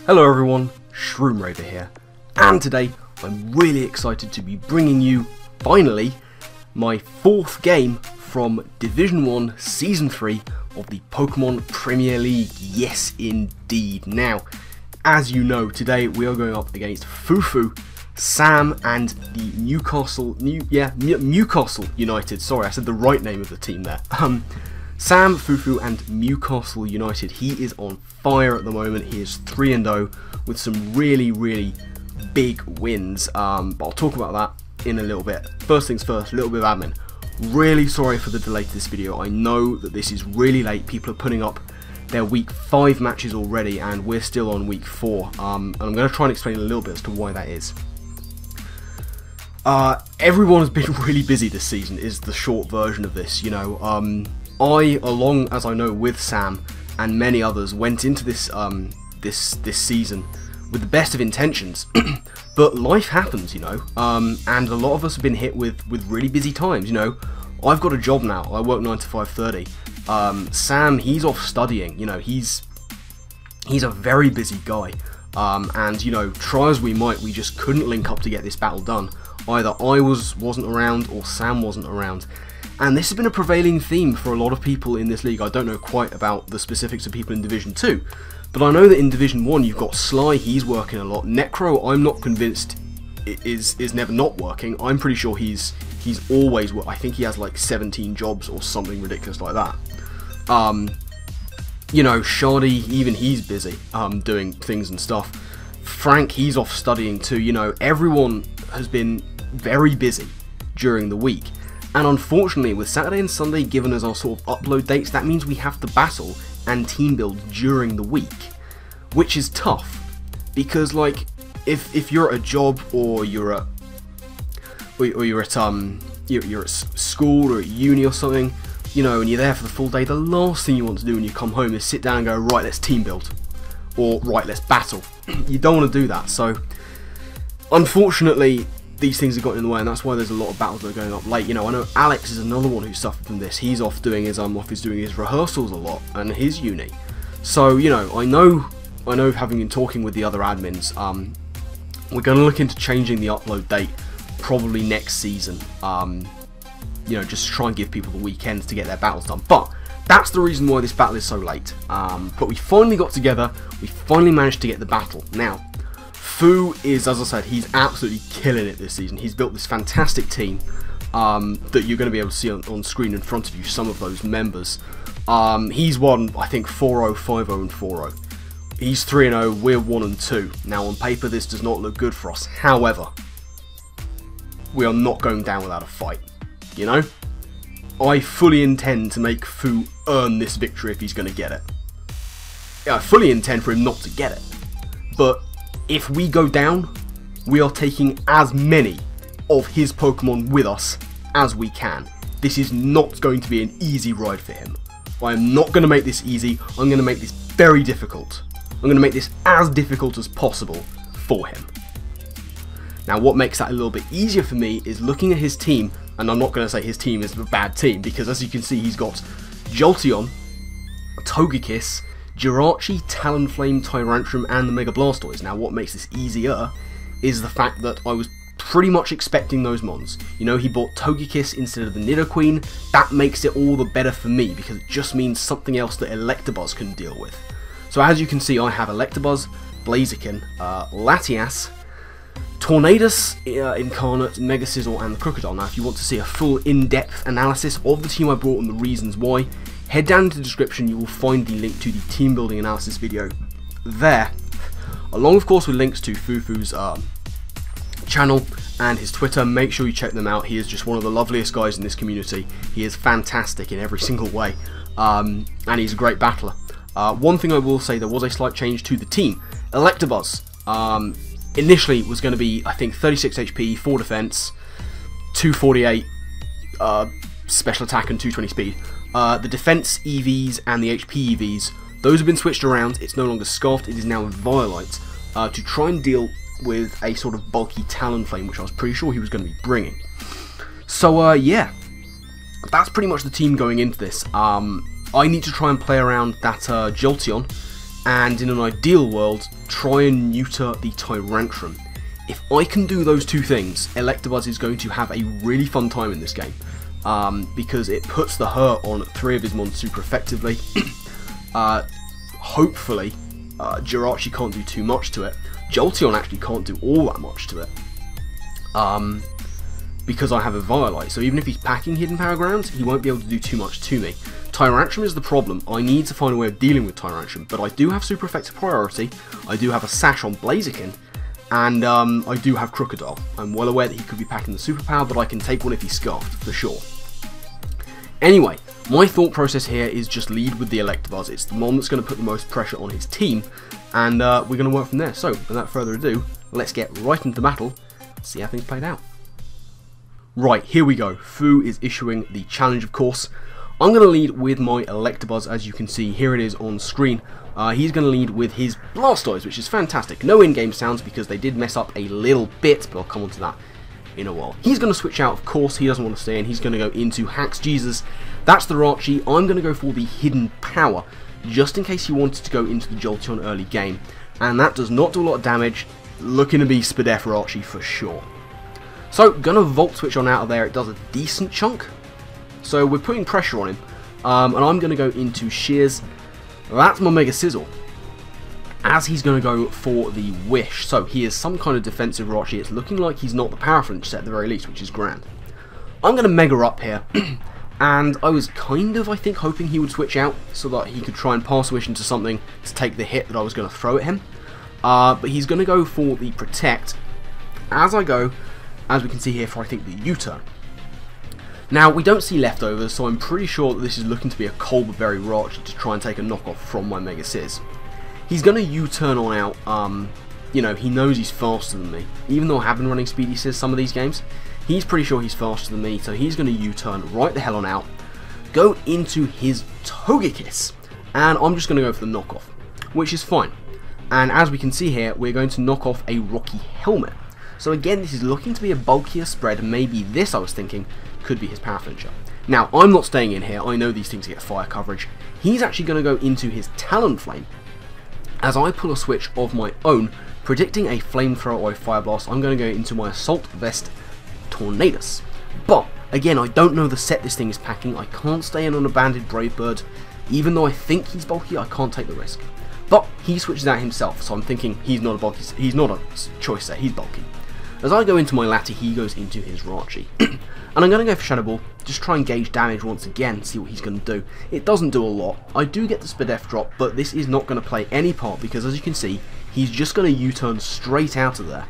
Hello everyone, Shroomraver here, and today I'm really excited to be bringing you, finally, my 4th game from Division 1 Season 3 of the Pokemon Premier League. Yes indeed. Now, as you know, today we are going up against Foofoo, Sam, and the Mewcastle United. Sorry, I said the right name of the team there. Sam, Foofoo, and Mewcastle United. He is on fire at the moment. He is 3-0 with some really big wins. But I'll talk about that in a little bit. First things first, a little bit of admin. Really sorry for the delay to this video. I know that this is really late. People are putting up their week 5 matches already, and we're still on week 4. And I'm going to try and explain a little bit as to why that is. Everyone has been really busy this season, is the short version of this, you know. I, along as I know with Sam and many others, went into this this season with the best of intentions, but life happens, you know, and a lot of us have been hit with really busy times, you know. I've got a job now. I work 9 to 5:30. Sam, he's off studying, you know. He's a very busy guy, and you know, try as we might, we just couldn't link up to get this battle done. Either I wasn't around or Sam wasn't around. And this has been a prevailing theme for a lot of people in this league. I don't know quite about the specifics of people in Division 2, but I know that in Division 1 you've got Sly, he's working a lot. Necro, I'm not convinced is never not working. I'm pretty sure he's always, I think he has like 17 jobs or something ridiculous like that. You know, Shardy, even he's busy doing things and stuff. Frank, he's off studying too. You know, everyone has been very busy during the week. And unfortunately, with Saturday and Sunday given as our sort of upload dates, that means we have to battle and team build during the week, which is tough, because like if you're at a job or you're at school or at uni or something, you know, and you're there for the full day, the last thing you want to do when you come home is sit down and go, right, let's team build, or right, let's battle. You don't want to do that. So unfortunately, these things have gotten in the way, and that's why there's a lot of battles that are going up late. You know, I know Alex is another one who suffered from this. He's off doing his doing his rehearsals a lot and his uni. So you know, I know, having been talking with the other admins, we're going to look into changing the upload date probably next season. You know, just to try and give people the weekends to get their battles done. But that's the reason why this battle is so late. But we finally got together. We finally managed to get the battle. Now, Foo is, as I said, he's absolutely killing it this season. He's built this fantastic team that you're going to be able to see on screen in front of you, some of those members. He's won, I think, 4-0, 5-0 and 4-0. He's 3-0, we're 1-2. Now, on paper, this does not look good for us. However, we are not going down without a fight, you know? I fully intend to make Foo earn this victory if he's going to get it. Yeah, I fully intend for him not to get it. But if we go down, we are taking as many of his Pokemon with us as we can. This is not going to be an easy ride for him. I am not going to make this easy. I'm going to make this very difficult. I'm going to make this as difficult as possible for him. Now, what makes that a little bit easier for me is looking at his team, and I'm not going to say his team is a bad team, because as you can see, he's got Jolteon, Togekiss, Jirachi, Talonflame, Tyrantrum, and the Mega Blastoise. Now, what makes this easier is the fact that I was pretty much expecting those mons. You know, he bought Togekiss instead of the Nidoqueen. That makes it all the better for me, because it just means something else that Electabuzz can deal with. So as you can see, I have Electabuzz, Blaziken, Latias, Tornadus-I Incarnate, Mega-Scizor, and the Crocodile. Now, if you want to see a full in-depth analysis of the team I brought and the reasons why, head down into the description. You will find the link to the team building analysis video there, along of course with links to Foofoo's channel and his Twitter. Make sure you check them out. He is just one of the loveliest guys in this community. He is fantastic in every single way, and he's a great battler. One thing I will say, there was a slight change to the team. Electabuzz initially was going to be, I think, 36 HP, 4 defense, 248 special attack, and 220 speed. The defense EVs and the HP EVs, those have been switched around. It's no longer Scarfed, it is now Violite, to try and deal with a sort of bulky Talonflame, which I was pretty sure he was going to be bringing. So, yeah, that's pretty much the team going into this. I need to try and play around that Jolteon and in an ideal world, try and neuter the Tyrantrum. If I can do those two things, Electabuzz is going to have a really fun time in this game, because it puts the hurt on 3 of his mons super effectively. Hopefully, Jirachi can't do too much to it. Jolteon actually can't do all that much to it, because I have a Violite, so even if he's packing Hidden Paragrounds, he won't be able to do too much to me. Tyrantrum is the problem. I need to find a way of dealing with Tyrantrum, but I do have super effective priority, I do have a Sash on Blaziken, and I do have Crocodile. I'm well aware that he could be packing the superpower, but I can take one if he's Scarfed, for sure. Anyway, my thought process here is just lead with the Electabuzz. It's the Mon that's going to put the most pressure on his team, and we're going to work from there. So, without further ado, let's get right into the battle, see how things played out. Right, here we go. Foo is issuing the challenge, of course. I'm going to lead with my Electabuzz, as you can see. Here it is on screen. He's going to lead with his Blastoise, which is fantastic. No in-game sounds because they did mess up a little bit, but I'll come on to that in a while. He's going to switch out, of course. He doesn't want to stay in. He's going to go into Mega-Scizor. That's the Jirachi. I'm going to go for the Hidden Power, just in case he wanted to go into the Jolteon early game. And that does not do a lot of damage. Looking to be Spadef Jirachi for sure. So, going to Volt Switch on out of there. It does a decent chunk. So we're putting pressure on him, and I'm going to go into Shears. That's my Mega-Scizor, as he's going to go for the Wish. So he is some kind of defensive Jirachi. It's looking like he's not the Power Flinch set at the very least, which is grand. I'm going to Mega up here, and I was kind of, I think, hoping he would switch out so that he could try and Pass Wish into something to take the hit that I was going to throw at him. But he's going to go for the Protect, as I go, as we can see here, for I think the U-turn. Now, we don't see leftovers, so I'm pretty sure that this is looking to be a Colbur Berry Jirachi to try and take a knockoff from my Mega-Scizor. He's going to U-turn on out. You know, he knows he's faster than me. Even though I have been running Speedy Scizor some of these games, he's pretty sure he's faster than me, so he's going to U-turn right the hell on out, go into his Togekiss, and I'm just going to go for the knockoff, which is fine. And as we can see here, we're going to knock off a Rocky Helmet. So again, this is looking to be a bulkier spread. Maybe this, I was thinking, could be his Power Flincher. Now, I'm not staying in here. I know these things get fire coverage. He's actually going to go into his Talonflame, as I pull a switch of my own, predicting a Flamethrower or a Fire Blast. I'm going to go into my Assault Vest Tornadus. But, again, I don't know the set this thing is packing. I can't stay in on a Banded Brave Bird. Even though I think he's bulky, I can't take the risk. But he switches out himself, so I'm thinking he's not a choice set, he's bulky. As I go into my Lati, he goes into his Jirachi. And I'm going to go for Shadow Ball, just try and gauge damage once again, see what he's going to do. It doesn't do a lot. I do get the Spadef drop, but this is not going to play any part because, as you can see, he's just going to U-turn straight out of there.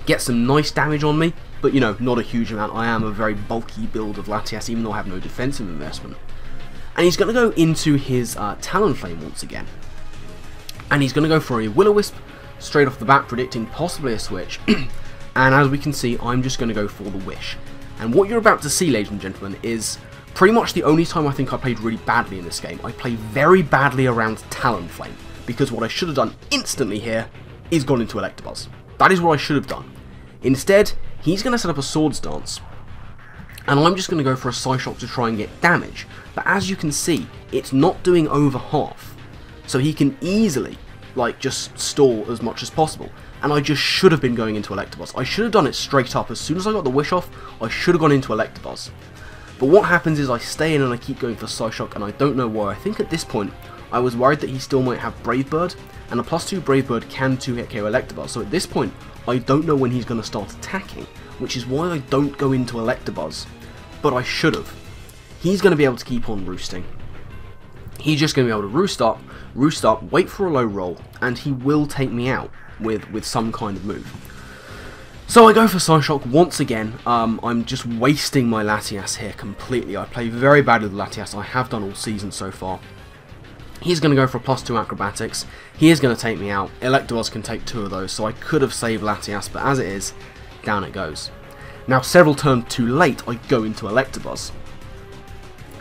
Get some nice damage on me, but, you know, not a huge amount. I am a very bulky build of Latias, even though I have no defensive investment. And he's going to go into his Talonflame once again. And he's going to go for a Will-O-Wisp, straight off the bat, predicting possibly a switch. And as we can see, I'm just going to go for the Wish. And what you're about to see, ladies and gentlemen, is pretty much the only time I think I played really badly in this game. I played very badly around Talonflame, because what I should have done instantly here is gone into Electabuzz. That is what I should have done. Instead, he's going to set up a Swords Dance, and I'm just going to go for a Psyshock to try and get damage. But as you can see, it's not doing over half, so he can easily just stall as much as possible. And I just should have been going into Electabuzz. I should have done it straight up. As soon as I got the Wish off, I should have gone into Electabuzz. But what happens is I stay in and I keep going for Psyshock, and I don't know why. I think at this point, I was worried that he still might have Brave Bird, and a +2 Brave Bird can 2-hit KO Electabuzz. So at this point, I don't know when he's going to start attacking, which is why I don't go into Electabuzz. But I should have. He's going to be able to keep on roosting. He's just going to be able to roost up, wait for a low roll, and he will take me out with some kind of move. So I go for Psyshock once again. I'm just wasting my Latias here completely. I play very badly with Latias. I have done all season so far. He's going to go for a +2 Acrobatics. He is going to take me out. Electabuzz can take 2 of those, so I could have saved Latias, but as it is, down it goes. Now, several turns too late, I go into Electabuzz.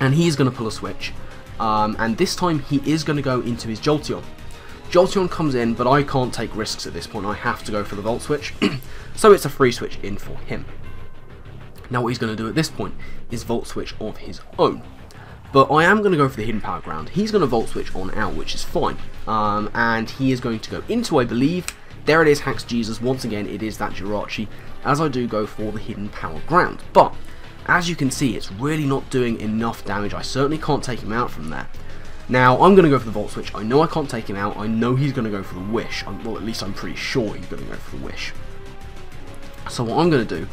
And he's going to pull a switch. And this time he is going to go into his Jolteon. Jolteon comes in, but I can't take risks at this point. I have to go for the Volt Switch. So it's a free switch in for him. Now what he's going to do at this point is Volt Switch of his own. But I am going to go for the hidden power ground. He's going to Volt Switch on out, which is fine. And he is going to go into, I believe, there it is, Mega-Scizor. Once again, it is that Jirachi, as I do go for the hidden power ground. But, as you can see, it's really not doing enough damage. I certainly can't take him out from there. Now, I'm going to go for the Volt Switch. I know I can't take him out. I know he's going to go for the Wish. Well, at least I'm pretty sure he's going to go for the Wish. So what I'm going to do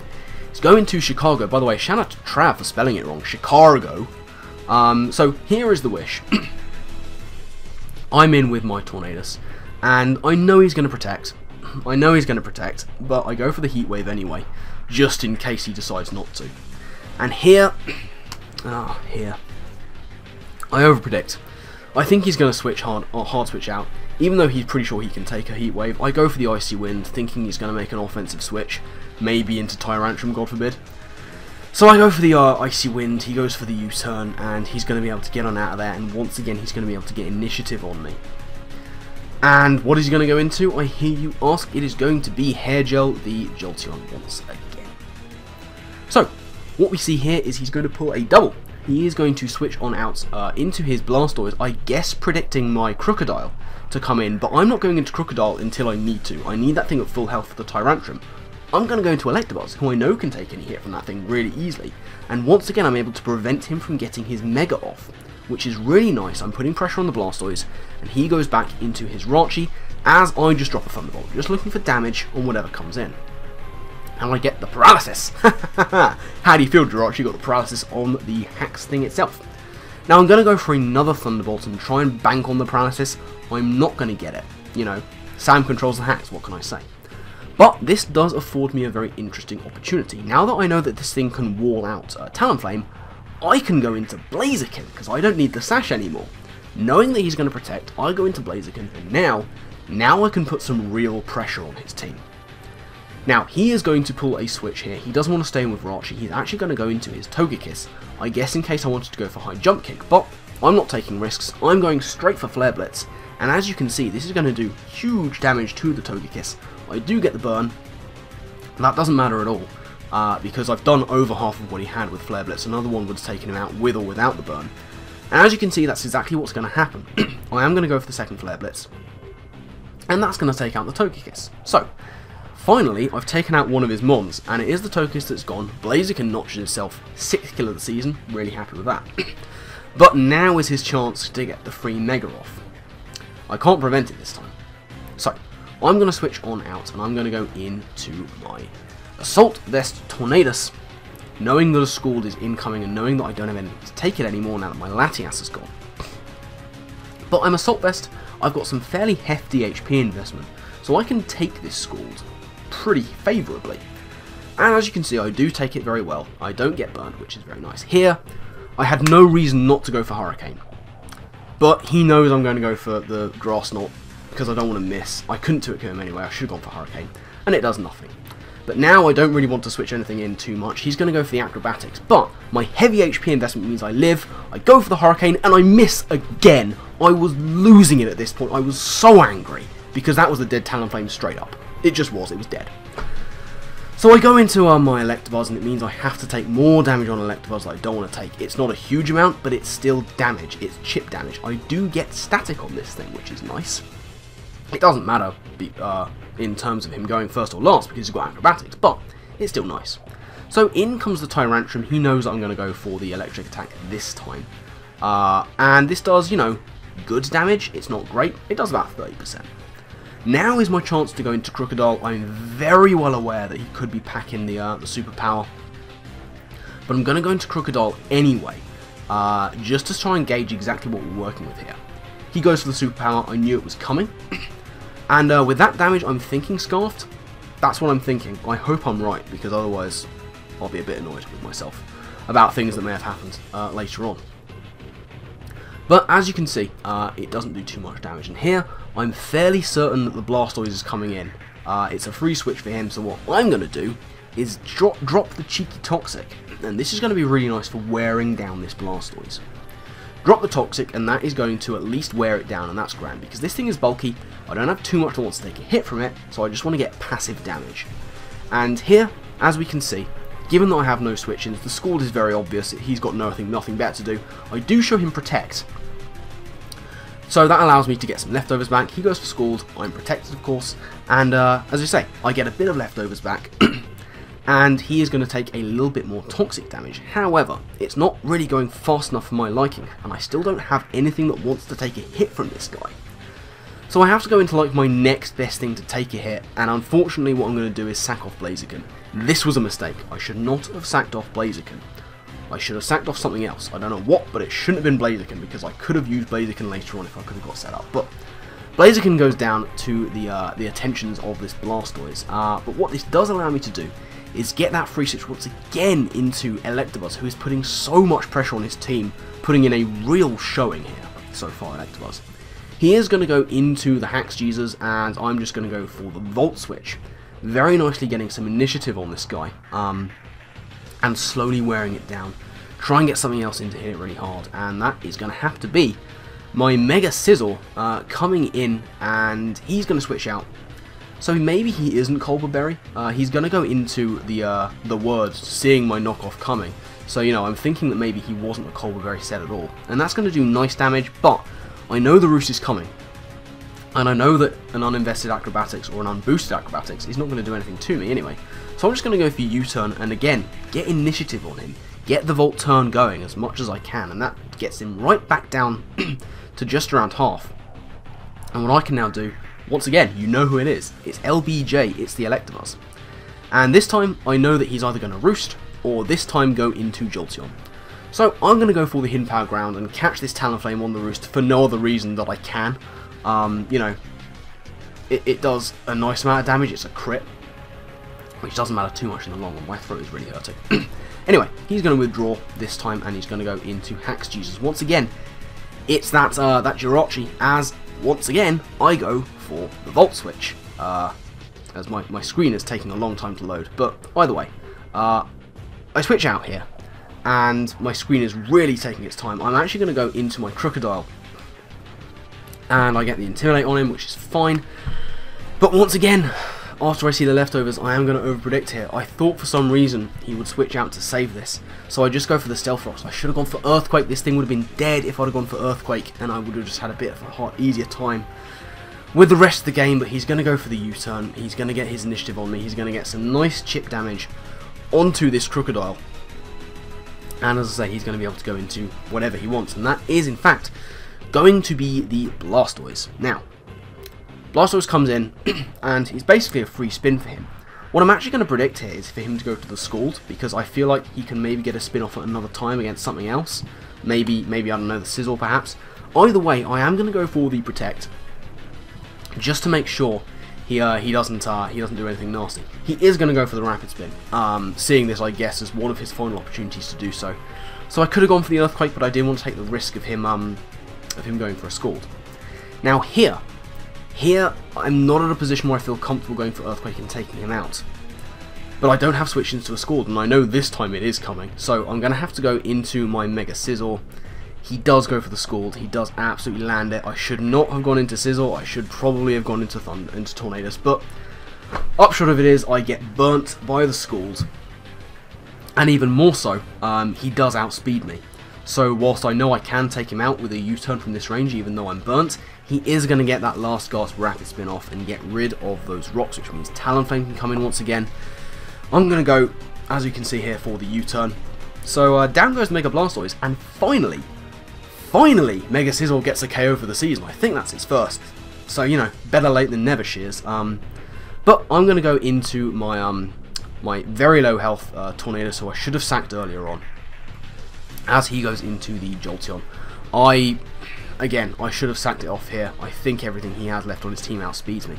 is go into Chicago. By the way, shout out to Trav for spelling it wrong. Chicago. So here is the Wish. I'm in with my Tornadus, and I know he's going to protect. I know he's going to protect, but I go for the Heat Wave anyway, just in case he decides not to. And here, here, I overpredict. I think he's going to switch hard switch out, even though he's pretty sure he can take a Heat Wave. I go for the Icy Wind, thinking he's going to make an offensive switch, maybe into Tyrantrum, God forbid. So I go for the Icy Wind, he goes for the U-turn, and he's going to be able to get on out of there, and once again he's going to be able to get initiative on me. And what is he going to go into? I hear you ask. It is going to be Hair Gel, the Jolteon once again. So, what we see here is he's going to pull a double. He is going to switch on out into his Blastoise, I guess predicting my Crocodile to come in, but I'm not going into Crocodile until I need to. I need that thing at full health for the Tyrantrum. I'm going to go into Electabuzz, who I know can take any hit from that thing really easily, and once again I'm able to prevent him from getting his Mega off, which is really nice. I'm putting pressure on the Blastoise, and he goes back into his Rachi as I just drop a Thunderbolt, just looking for damage on whatever comes in. And I get the paralysis. How do you feel, Jirachi? Got the paralysis on the Hax thing itself. Now I'm going to go for another Thunderbolt and try and bank on the paralysis. I'm not going to get it. You know, Sam controls the Hax, what can I say? But this does afford me a very interesting opportunity. Now that I know that this thing can wall out Talonflame, I can go into Blaziken, because I don't need the Sash anymore. Knowing that he's going to protect, I go into Blaziken, and now I can put some real pressure on his team. Now, he is going to pull a switch here. He doesn't want to stay in with Rachi. He's actually going to go into his Togekiss, I guess in case I wanted to go for high jump kick, but I'm not taking risks. I'm going straight for Flare Blitz, and as you can see, this is going to do huge damage to the Togekiss. I do get the burn. That doesn't matter at all, because I've done over half of what he had with Flare Blitz. Another one would have taken him out with or without the burn. And as you can see, that's exactly what's going to happen. I am going to go for the second Flare Blitz, and that's going to take out the Togekiss. So, finally, I've taken out one of his Mons, and it is the Togekiss that's gone. Blaziken notches himself 6th kill of the season, really happy with that. But now is his chance to get the free Mega off. I can't prevent it this time. So, I'm going to switch on out, and I'm going to go into my Assault Vest Tornadus, knowing that a Scald is incoming, and knowing that I don't have anything to take it anymore now that my Latias has gone. But I'm Assault Vest, I've got some fairly hefty HP investment, so I can take this Scald pretty favourably. And as you can see, I do take it very well. I don't get burned, which is very nice. Here, I had no reason not to go for Hurricane. But he knows I'm going to go for the Grass Knot, because I don't want to miss. I couldn't 2-hit him anyway, I should have gone for Hurricane. And it does nothing. But now I don't really want to switch anything in too much. He's going to go for the Acrobatics. But my heavy HP investment means I live, I go for the Hurricane, and I miss again. I was losing it at this point. I was so angry, because that was a dead Talonflame straight up. It just was, it was dead. So I go into my Electabuzz, and it means I have to take more damage on Electabuzz that I don't want to take. It's not a huge amount, but it's still damage. It's chip damage. I do get static on this thing, which is nice. It doesn't matter in terms of him going first or last, because he's got Acrobatics, but it's still nice. So in comes the Tyrantrum. He knows I'm going to go for the Electric Attack this time. And this does, you know, good damage. It's not great. It does about 30%. Now is my chance to go into Crocodile. I'm very well aware that he could be packing the superpower, but I'm going to go into Crocodile anyway, just to try and gauge exactly what we're working with here. He goes for the superpower. I knew it was coming, and with that damage, I'm thinking Scarfed. That's what I'm thinking. I hope I'm right, because otherwise I'll be a bit annoyed with myself about things that may have happened later on. But as you can see, it doesn't do too much damage. And here, I'm fairly certain that the Blastoise is coming in. It's a free switch for him, so what I'm going to do is drop the cheeky Toxic. And this is going to be really nice for wearing down this Blastoise. Drop the Toxic, and that is going to at least wear it down, and that's grand. Because this thing is bulky, I don't have too much that wants to take a hit from it, so I just want to get passive damage. And here, as we can see, given that I have no switch-ins, the Scald is very obvious, he's got nothing better to do. I do show him Protect, so that allows me to get some leftovers back. He goes for Scald, I'm protected of course, and as I say, I get a bit of leftovers back, and he is going to take a little bit more toxic damage. However, it's not really going fast enough for my liking, and I still don't have anything that wants to take a hit from this guy. So I have to go into like my next best thing to take a hit, and unfortunately what I'm going to do is sack off Blaziken. This was a mistake. I should not have sacked off Blaziken. I should have sacked off something else. I don't know what, but it shouldn't have been Blaziken, because I could have used Blaziken later on if I could have got set up. But Blaziken goes down to the attentions of this Blastoise. But what this does allow me to do is get that free switch once again into Electabuzz, who is putting so much pressure on his team, putting in a real showing here so far, Electabuzz. He is going to go into the Mega-Scizors, and I'm just going to go for the Volt Switch. Very nicely getting some initiative on this guy, and slowly wearing it down. Try and get something else in to hit it really hard, and that is going to have to be my Mega-Scizor coming in, and he's going to switch out. So maybe he isn't Culpa Berry. He's going to go into the words, seeing my knockoff coming. So, you know, I'm thinking that maybe he wasn't a Culpa Berry set at all. And that's going to do nice damage, but I know the Roost is coming. And I know that an uninvested Acrobatics or an unboosted Acrobatics is not going to do anything to me anyway. So I'm just going to go for U-turn and again, get initiative on him. Get the Volt turn going as much as I can, and that gets him right back down to just around half. And what I can now do, once again, you know who it is. It's LBJ, it's the Electabuzz. And this time, I know that he's either going to Roost, or this time go into Jolteon. So I'm going to go for the Hidden Power Ground and catch this Talonflame on the Roost for no other reason that I can. You know, it does a nice amount of damage, it's a crit, which doesn't matter too much in the long run. My throat is really hurting. Anyway, he's going to withdraw this time, and he's going to go into Mega-Scizor. Once again, it's that Jirachi, as once again, I go for the Volt Switch, as my screen is taking a long time to load. But either way, I switch out here, and my screen is really taking its time. I'm actually going to go into my Crocodile, and I get the Intimidate on him, which is fine. But once again, after I see the leftovers, I am going to overpredict here. I thought for some reason he would switch out to save this, so I just go for the Stealth Rocks. I should have gone for Earthquake. This thing would have been dead if I'd have gone for Earthquake, and I would have just had a bit of a easier time with the rest of the game. But he's going to go for the U-turn. He's going to get his initiative on me. He's going to get some nice chip damage onto this Crocodile, and as I say, he's going to be able to go into whatever he wants, and that is in fact going to be the Blastoise. Now, Blastoise comes in, and it's basically a free spin for him. What I'm actually going to predict here is for him to go to the Scald, because I feel like he can maybe get a spin off at another time against something else. Maybe I don't know, the Scizor perhaps. Either way, I am going to go for the Protect, just to make sure he doesn't do anything nasty. He is going to go for the Rapid Spin, seeing this, I guess, as one of his final opportunities to do so. So I could have gone for the Earthquake, but I didn't want to take the risk of him going for a Scald. Now here, I'm not in a position where I feel comfortable going for Earthquake and taking him out. But I don't have switch-ins to a Scald, and I know this time it is coming, so I'm going to have to go into my Mega-Scizor. He does go for the Scald, he does absolutely land it. I should not have gone into Scizor, I should probably have gone into Tornadus, but upshot of it is I get burnt by the Scald, and even more so, he does outspeed me. So whilst I know I can take him out with a U-turn from this range, even though I'm burnt, he is going to get that last gasp Rapid Spin off and get rid of those rocks, which means Talonflame can come in once again. I'm going to go, as you can see here, for the U-turn. So down goes Mega Blastoise, and finally, Mega-Scizor gets a KO for the season. I think that's his first. So, you know, better late than never, Shears. But I'm going to go into my my very low health Tornadus, who I should have sacked earlier on, as he goes into the Jolteon. Again, I should have sacked it off here. I think everything he has left on his team outspeeds me.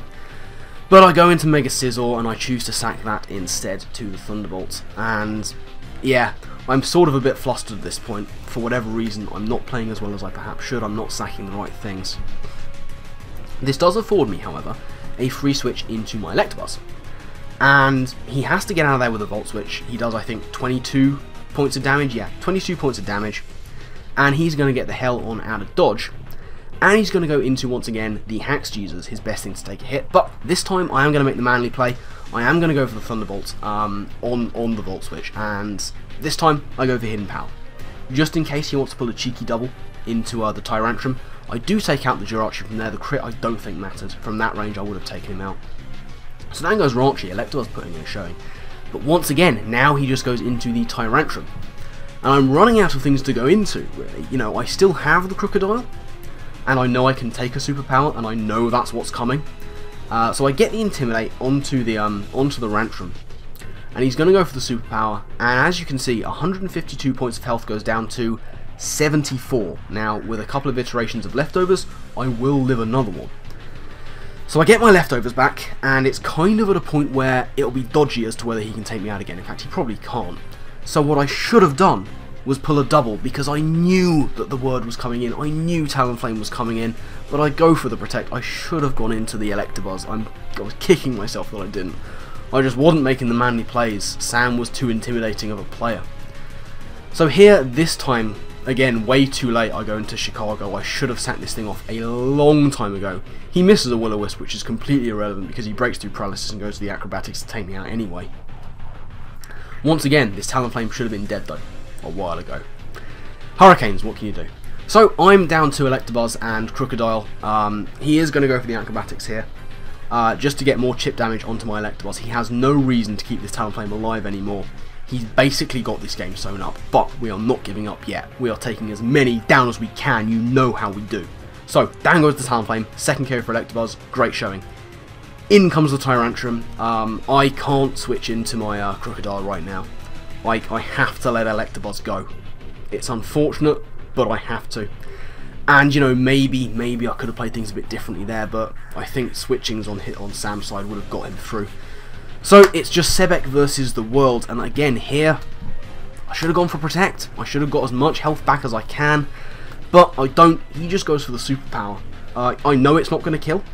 But I go into Mega-Scizor and I choose to sack that instead to the Thunderbolt. And yeah, I'm sort of a bit flustered at this point. For whatever reason, I'm not playing as well as I perhaps should. I'm not sacking the right things. This does afford me, however, a free switch into my Electabuzz. And he has to get out of there with a Volt Switch. He does, I think, 22 points of damage. Yeah, 22 points of damage. And he's going to get the hell on out of dodge. And he's going to go into, once again, the Mega-Scizor, his best thing to take a hit. But this time, I am going to make the manly play. I am going to go for the Thunderbolt on the Volt Switch. And this time, I go for Hidden Power. Just in case he wants to pull a cheeky double into the Tyrantrum. I do take out the Jirachi from there. The crit I don't think mattered. From that range, I would have taken him out. So down goes Raunchy. Electabuzz putting in a showing. But once again, now he just goes into the Tyrantrum. And I'm running out of things to go into, really. You know, I still have the Crocodile. And I know I can take a superpower, and I know that's what's coming. So I get the Intimidate onto the Rantrum, and he's going to go for the superpower. And as you can see, 152 points of health goes down to 74. Now, with a couple of iterations of leftovers, I will live another one. So I get my leftovers back, and it's kind of at a point where it'll be dodgy as to whether he can take me out again. In fact, he probably can't. So what I should have done was pull a double, because I knew that the word was coming in. I knew Talonflame was coming in, but I go for the Protect. I should have gone into the Electabuzz. I was kicking myself that I didn't. I just wasn't making the manly plays. Sam was too intimidating of a player. So here, this time, again, way too late, I go into Chicago. I should have sacked this thing off a long time ago. He misses a Will-O-Wisp, which is completely irrelevant because he breaks through Paralysis and goes to the Acrobatics to take me out anyway. Once again, this Talonflame should have been dead though, a while ago. Hurricanes, what can you do? So I'm down to Electabuzz and Crocodile. He is going to go for the Acrobatics here, just to get more chip damage onto my Electabuzz. He has no reason to keep this Talonflame alive anymore. He's basically got this game sewn up, but we are not giving up yet. We are taking as many down as we can. You know how we do. So down goes the Talonflame, second KO for Electabuzz, great showing. In comes the Tyrantrum. I can't switch into my Crocodile right now. I have to let Electabuzz go. It's unfortunate, but I have to. And you know, maybe I could have played things a bit differently there, but I think switchings on Sam's side would have got him through. So it's just Sebek versus the world, and again here, I should have gone for Protect. I should have got as much health back as I can, but I don't. He just goes for the superpower. I know it's not going to kill.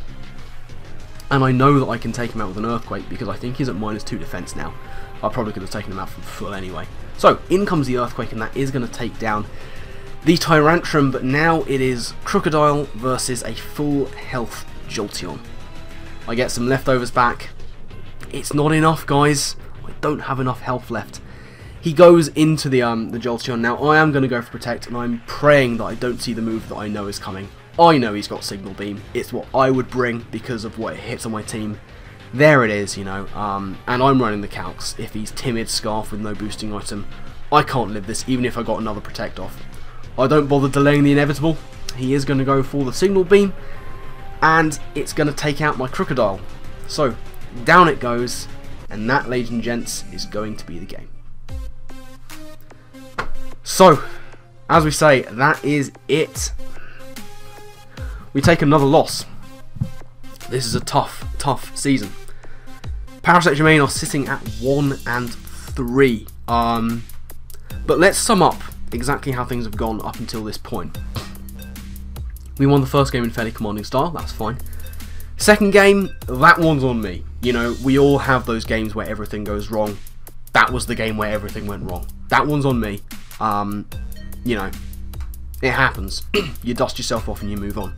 And I know that I can take him out with an Earthquake because I think he's at -2 defense now. I probably could have taken him out from full anyway. So, in comes the Earthquake, and that is going to take down the Tyrantrum, but now it is Crocodile versus a full health Jolteon. I get some leftovers back. It's not enough, guys. I don't have enough health left. He goes into the Jolteon. Now, I am going to go for Protect, and I'm praying that I don't see the move that I know is coming. I know he's got Signal Beam. It's what I would bring because of what it hits on my team. There it is, you know, and I'm running the calcs. If he's Timid, Scarf with no boosting item, I can't live this, even if I got another Protect off. I don't bother delaying the inevitable. He is going to go for the Signal Beam, and it's going to take out my Crocodile. So, down it goes, and that, ladies and gents, is going to be the game. So, as we say, that is it. We take another loss. This is a tough season. Parasect Germain are sitting at 1-3. But let's sum up exactly how things have gone up until this point. We won the first game in fairly commanding style, that's fine. Second game, that one's on me. You know, we all have those games where everything goes wrong. That was the game where everything went wrong. That one's on me. You know, it happens. You dust yourself off and you move on.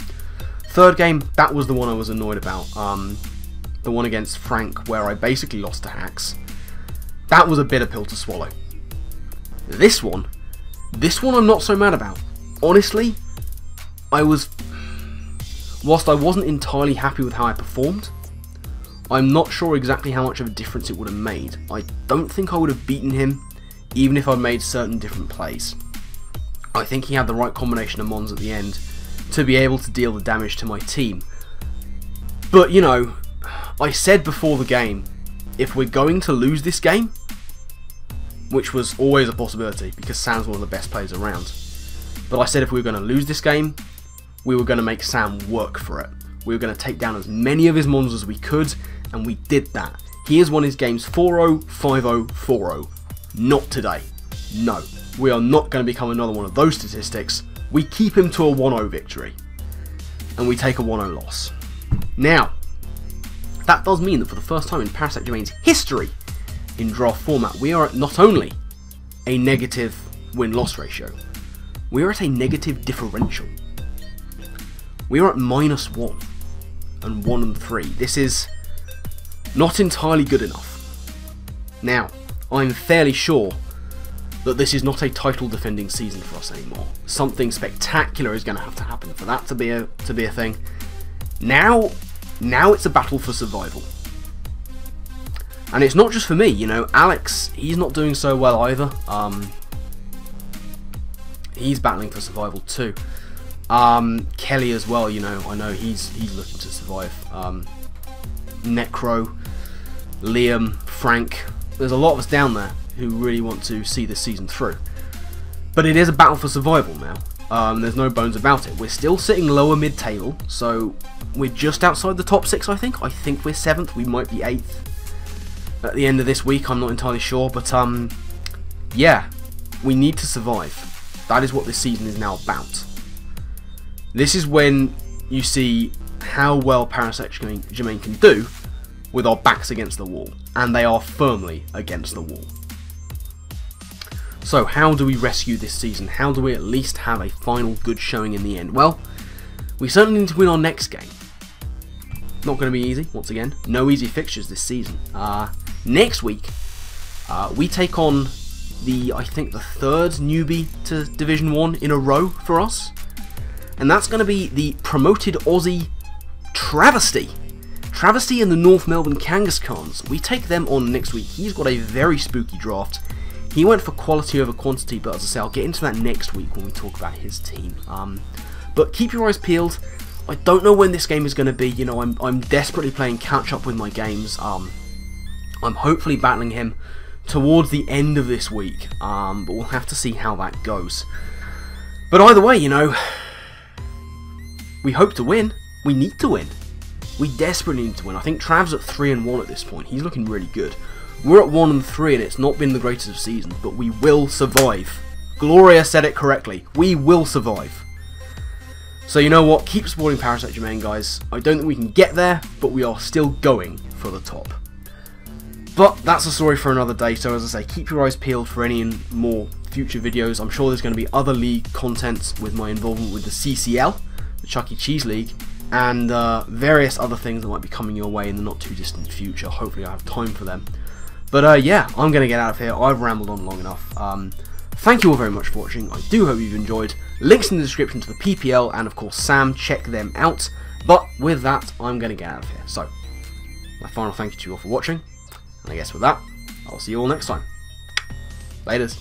Third game, that was the one I was annoyed about. The one against Frank, where I basically lost to Hacks. That was a bitter pill to swallow. This one I'm not so mad about. Honestly, whilst I wasn't entirely happy with how I performed, I'm not sure exactly how much of a difference it would have made. I don't think I would have beaten him, even if I'd made certain different plays. I think he had the right combination of mons at the end to be able to deal the damage to my team. But, you know, I said before the game, if we're going to lose this game, which was always a possibility because Sam's one of the best players around, but I said if we were going to lose this game, we were going to make Sam work for it. We were going to take down as many of his mons as we could, and we did that. He has won his games 4-0, 5-0, 4-0. Not today. No. We are not going to become another one of those statistics. We keep him to a 1-0 victory, and we take a 1-0 loss. Now, that does mean that for the first time in Parasect Germain's history in draft format, we are at not only a negative win-loss ratio, we are at a negative differential. We are at -1 and 1 and 3. This is not entirely good enough. Now, I'm fairly sure that this is not a title defending season for us anymore. Something spectacular is going to have to happen for that to be a thing. Now it's a battle for survival. And it's not just for me, you know, Alex, he's not doing so well either. He's battling for survival too. Kelly as well, you know, I know he's looking to survive. Necro, Liam, Frank, there's a lot of us down there who really want to see this season through. But it is a battle for survival now. There's no bones about it. We're still sitting lower mid-table, so we're just outside the top 6, I think. I think we're 7th, we might be 8th at the end of this week, I'm not entirely sure. But yeah, we need to survive. That is what this season is now about. This is when you see how well Parasect Germain can do with our backs against the wall. And they are firmly against the wall. So how do we rescue this season? How do we at least have a final good showing in the end? Well, we certainly need to win our next game. Not going to be easy, once again. No easy fixtures this season. Next week, we take on I think the 3rd newbie to Division 1 in a row for us. And that's going to be the promoted Aussie Travesty. Travesty and the North Melbourne Kangaskhan's. We take them on next week. He's got a very spooky draft. He went for quality over quantity, but as I say, I'll get into that next week when we talk about his team. But keep your eyes peeled. I don't know when this game is going to be. You know, I'm desperately playing catch up with my games. I'm hopefully battling him towards the end of this week, but we'll have to see how that goes. But either way, you know, we hope to win. We need to win. We desperately need to win. I think Trav's at 3 and 1 at this point. He's looking really good. We're at 1 and 3, and it's not been the greatest of seasons, but we will survive. Gloria said it correctly. We will survive. So you know what? Keep supporting Parasect Germain, guys. I don't think we can get there, but we are still going for the top. But that's a story for another day, so as I say, keep your eyes peeled for any more future videos. I'm sure there's going to be other league content with my involvement with the CCL, the Chuck E. Cheese League, and various other things that might be coming your way in the not too distant future. Hopefully I have time for them. But yeah, I'm going to get out of here. I've rambled on long enough. Thank you all very much for watching. I do hope you've enjoyed. Links in the description to the PPL and of course Sam, check them out. But with that, I'm going to get out of here. So, my final thank you to you all for watching. And I guess with that, I'll see you all next time. Laters.